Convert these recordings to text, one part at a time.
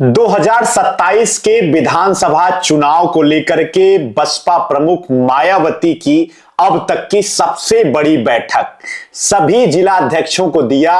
2027 के विधानसभा चुनाव को लेकर के बसपा प्रमुख मायावती की अब तक की सबसे बड़ी बैठक। सभी जिला अध्यक्षों को दिया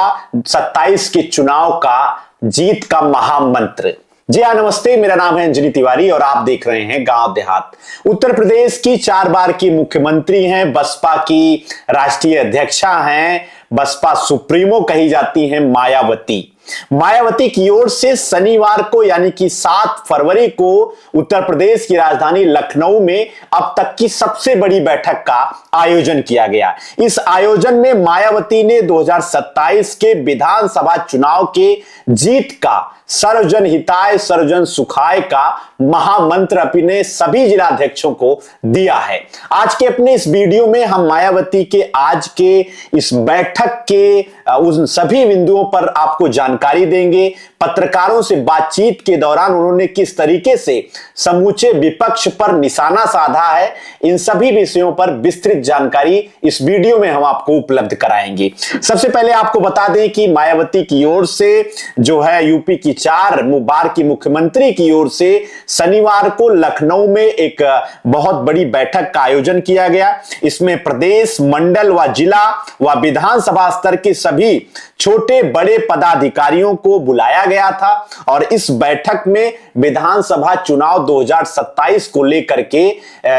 27 के चुनाव का जीत का महामंत्र। जी हाँ, नमस्ते, मेरा नाम है अंजनी तिवारी और आप देख रहे हैं गांव देहात। उत्तर प्रदेश की 4 बार की मुख्यमंत्री हैं, बसपा की राष्ट्रीय अध्यक्षा हैं, बसपा सुप्रीमो कही जाती हैं मायावती। मायावती की ओर से शनिवार को यानी कि 7 फरवरी को उत्तर प्रदेश की राजधानी लखनऊ में अब तक की सबसे बड़ी बैठक का आयोजन किया गया। इस आयोजन में मायावती ने 2027 के विधानसभा चुनाव के जीत का सर्वजन हिताय सर्वजन सुखाय का महामंत्र अपने सभी जिलाध्यक्षों को दिया है। आज के अपने इस वीडियो में हम मायावती के आज के इस बैठक के उन सभी बिंदुओं पर आपको जानकारी देंगे। पत्रकारों से बातचीत के दौरान उन्होंने किस तरीके से समूचे विपक्ष पर निशाना साधा है, इन सभी विषयों पर विस्तृत जानकारी इस वीडियो में हम आपको उपलब्ध कराएंगे। सबसे पहले आपको बता दें कि मायावती की ओर से जो है यूपी की 4 बार की मुख्यमंत्री की ओर से शनिवार को लखनऊ में एक बहुत बड़ी बैठक का आयोजन किया गया। इसमें प्रदेश, मंडल व जिला व विधानसभा स्तर के सभी छोटे बड़े पदाधिकारियों को बुलाया गया था और इस बैठक में विधानसभा चुनाव 2027 को लेकर के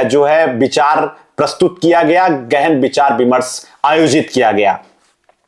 जो है विचार प्रस्तुत किया गया, गहन विचार विमर्श आयोजित किया गया।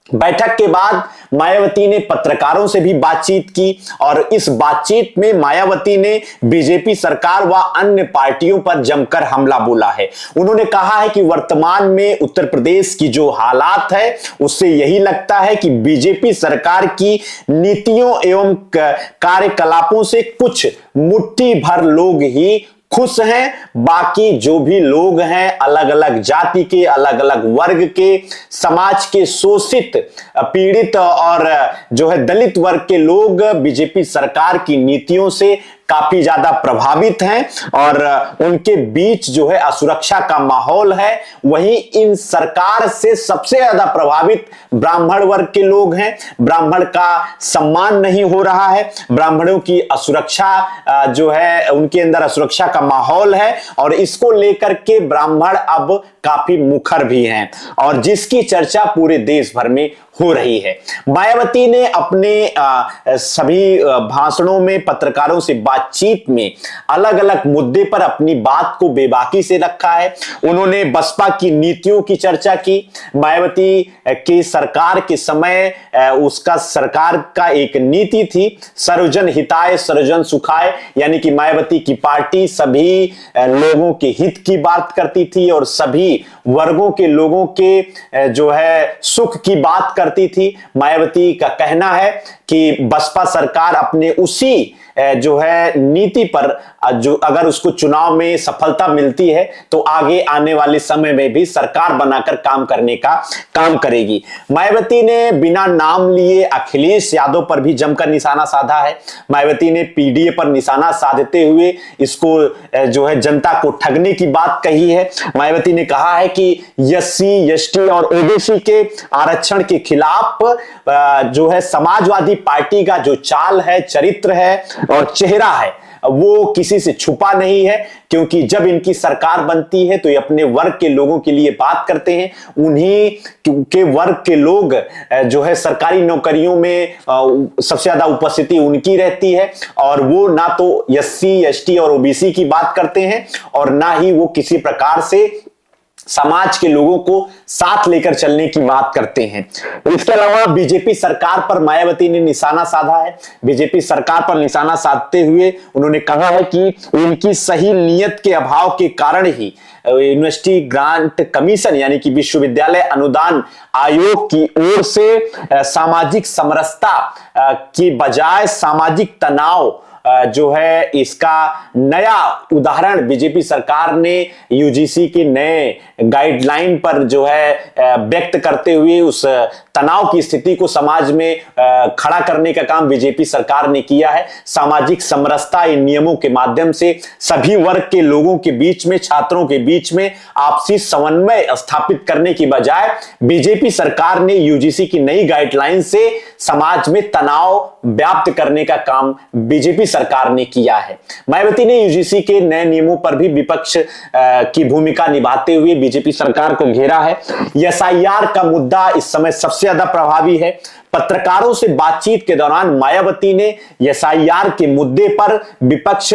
बैठक के बाद मायावती ने पत्रकारों से भी बातचीत की और इस बातचीत में मायावती ने बीजेपी सरकार व अन्य पार्टियों पर जमकर हमला बोला है। उन्होंने कहा है कि वर्तमान में उत्तर प्रदेश की जो हालात है उससे यही लगता है कि बीजेपी सरकार की नीतियों एवं कार्यकलापों से कुछ मुट्ठी भर लोग ही खुश हैं, बाकी जो भी लोग हैं अलग अलग जाति के, अलग अलग वर्ग के, समाज के शोषित, पीड़ित और जो है दलित वर्ग के लोग बीजेपी सरकार की नीतियों से काफी ज्यादा प्रभावित हैं और उनके बीच जो है असुरक्षा का माहौल है। वहीं इन सरकार से सबसे ज्यादा प्रभावित ब्राह्मण वर्ग के लोग हैं। ब्राह्मण का सम्मान नहीं हो रहा है, ब्राह्मणों की असुरक्षा जो है उनके अंदर असुरक्षा का माहौल है और इसको लेकर के ब्राह्मण अब काफी मुखर भी हैं और जिसकी चर्चा पूरे देश भर में हो रही है। मायावती ने अपने सभी भाषणों में पत्रकारों से बातचीत में अलग अलग मुद्दे पर अपनी बात को बेबाकी से रखा है। उन्होंने बसपा की नीतियों की चर्चा की। मायावती की सरकार के समय उसका सरकार का एक नीति थी सर्वजन हिताय सर्वजन सुखाय, यानी कि मायावती की पार्टी सभी लोगों के हित की बात करती थी और सभी वर्गों के लोगों के जो है सुख की बात करती थी। मायावती का कहना है कि बसपा सरकार अपने उसी जो है नीति पर जो अगर उसको चुनाव में सफलता मिलती है तो आगे आने वाले समय में भी सरकार बनाकर काम करने का काम करेगी। मायावती ने बिना नाम लिए अखिलेश यादव पर भी जमकर निशाना साधा है। मायावती ने पीडीए पर निशाना साधते हुए इसको जो है जनता को ठगने की बात कही है। मायावती ने कहा है कि एससी, एसटी और ओबीसी के आरक्षण के खिलाफ जो है समाजवादी पार्टी का जो चाल है, चरित्र है और चेहरा है वो किसी से छुपा नहीं है, क्योंकि जब इनकी सरकार बनती है तो ये अपने वर्ग के लोगों के लिए बात करते हैं। उन्हीं के वर्ग के लोग जो है सरकारी नौकरियों में सबसे ज्यादा उपस्थिति उनकी रहती है और वो ना तो एससी, एसटी और ओबीसी की बात करते हैं और ना ही वो किसी प्रकार से समाज के लोगों को साथ लेकर चलने की बात करते हैं। इसके अलावा बीजेपी सरकार पर मायावती ने निशाना साधा है। बीजेपी सरकार पर निशाना साधते हुए उन्होंने कहा है कि उनकी सही नीयत के अभाव के कारण ही यूनिवर्सिटी ग्रांट कमीशन यानी कि विश्वविद्यालय अनुदान आयोग की ओर से सामाजिक समरसता की बजाय सामाजिक तनाव जो है इसका नया उदाहरण बीजेपी सरकार ने यूजीसी के नए गाइडलाइन पर जो है व्यक्त करते हुए उस तनाव की स्थिति को समाज में खड़ा करने का काम बीजेपी सरकार ने किया है। सामाजिक समरसता इन नियमों के माध्यम से सभी वर्ग के लोगों के बीच में, छात्रों के बीच में आपसी समन्वय स्थापित करने की बजाय बीजेपी सरकार ने यूजीसी की नई गाइडलाइन से समाज में तनाव व्याप्त करने का काम बीजेपी सरकार ने किया है। मायावती ने यूजीसी के नए नियमों पर भी विपक्ष की भूमिका निभाते हुए बीजेपी सरकार को घेरा है। एसआईआर का मुद्दा इस समय सबसे ज्यादा प्रभावी है। पत्रकारों से बातचीत के दौरान मायावती ने एसआईआर के मुद्दे पर विपक्ष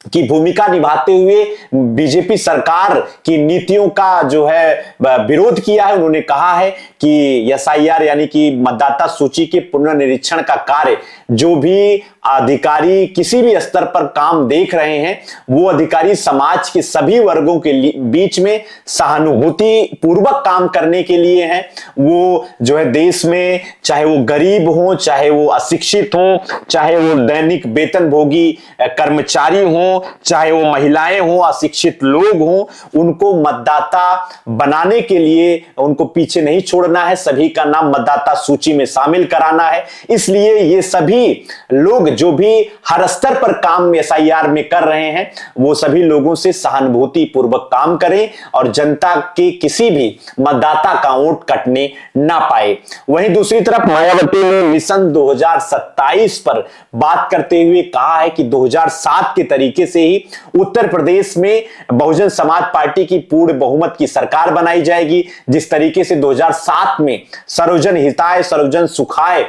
की भूमिका निभाते हुए बीजेपी सरकार की नीतियों का जो है विरोध किया है। उन्होंने कहा है कि एसआईआर यानी कि मतदाता सूची के पुनर्निरीक्षण का कार्य जो भी अधिकारी किसी भी स्तर पर काम देख रहे हैं, वो अधिकारी समाज के सभी वर्गों के बीच में सहानुभूति पूर्वक काम करने के लिए हैं। वो जो है देश में चाहे वो गरीब हो, चाहे वो अशिक्षित हो, चाहे वो दैनिक वेतनभोगी कर्मचारी हो, चाहे वो महिलाएं हो, अशिक्षित लोग हो, उनको मतदाता बनाने के लिए उनको पीछे नहीं छोड़ना है। सभी का नाम मतदाता सूची में शामिल कराना है। इसलिए ये सभी लोग जो भी हर स्तर पर काम एसआईआर में कर रहे हैं, वो सभी लोगों से सहानुभूति पूर्वक काम करें और जनता के किसी भी मतदाता का वोट कटने ना पाए। वहीं दूसरी तरफ मायावती ने मिशन 2027 पर बात करते हुए कहा है कि 2007 के तरीके से ही उत्तर प्रदेश में बहुजन समाज पार्टी की पूर्ण बहुमत की सरकार बनाई जाएगी। जिस तरीके से 2007 में सर्वजन हिताय सर्वजन सुखाय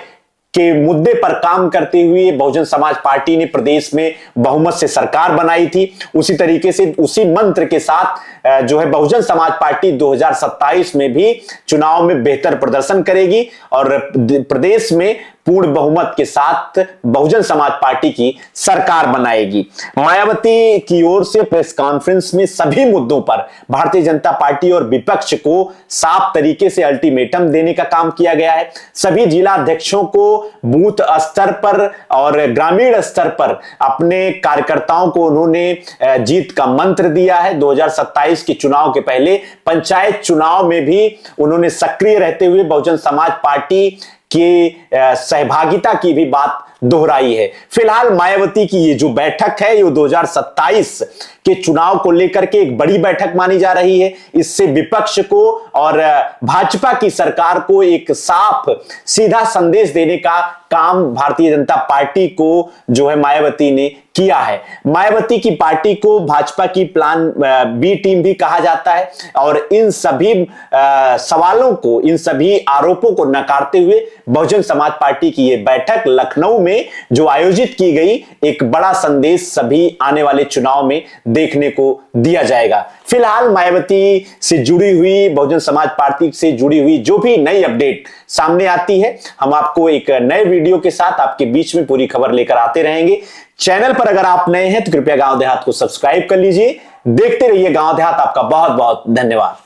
के मुद्दे पर काम करते हुए बहुजन समाज पार्टी ने प्रदेश में बहुमत से सरकार बनाई थी, उसी तरीके से उसी मंत्र के साथ जो है बहुजन समाज पार्टी 2027 में भी चुनाव में बेहतर प्रदर्शन करेगी और प्रदेश में पूर्ण बहुमत के साथ बहुजन समाज पार्टी की सरकार बनाएगी। मायावती की ओर से प्रेस कॉन्फ्रेंस में सभी मुद्दों पर भारतीय जनता पार्टी और विपक्ष को साफ तरीके से अल्टीमेटम देने का काम किया गया है। सभी जिला अध्यक्षों को बूथ स्तर पर और ग्रामीण स्तर पर अपने कार्यकर्ताओं को उन्होंने जीत का मंत्र दिया है। 2027 के चुनाव के पहले पंचायत चुनाव में भी उन्होंने सक्रिय रहते हुए बहुजन समाज पार्टी की सहभागिता की भी बात दोहराई है। फिलहाल मायावती की ये जो बैठक है, ये 2027 के चुनाव को लेकर के एक बड़ी बैठक मानी जा रही है। इससे विपक्ष को और भाजपा की सरकार को एक साफ सीधा संदेश देने का काम भारतीय जनता पार्टी को जो है मायावती ने किया है। मायावती की पार्टी को भाजपा की प्लान बी टीम भी कहा जाता है और इन सभी सवालों को, इन सभी आरोपों को नकारते हुए बहुजन समाज पार्टी की यह बैठक लखनऊ में जो आयोजित की गई, एक बड़ा संदेश सभी आने वाले चुनाव में देखने को दिया जाएगा। फिलहाल मायावती से जुड़ी हुई, बहुजन समाज पार्टी से जुड़ी हुई जो भी नई अपडेट सामने आती है, हम आपको एक नए वीडियो के साथ आपके बीच में पूरी खबर लेकर आते रहेंगे। चैनल पर अगर आप नए हैं तो कृपया गांव देहात को सब्सक्राइब कर लीजिए। देखते रहिए गांव देहात। आपका बहुत बहुत धन्यवाद।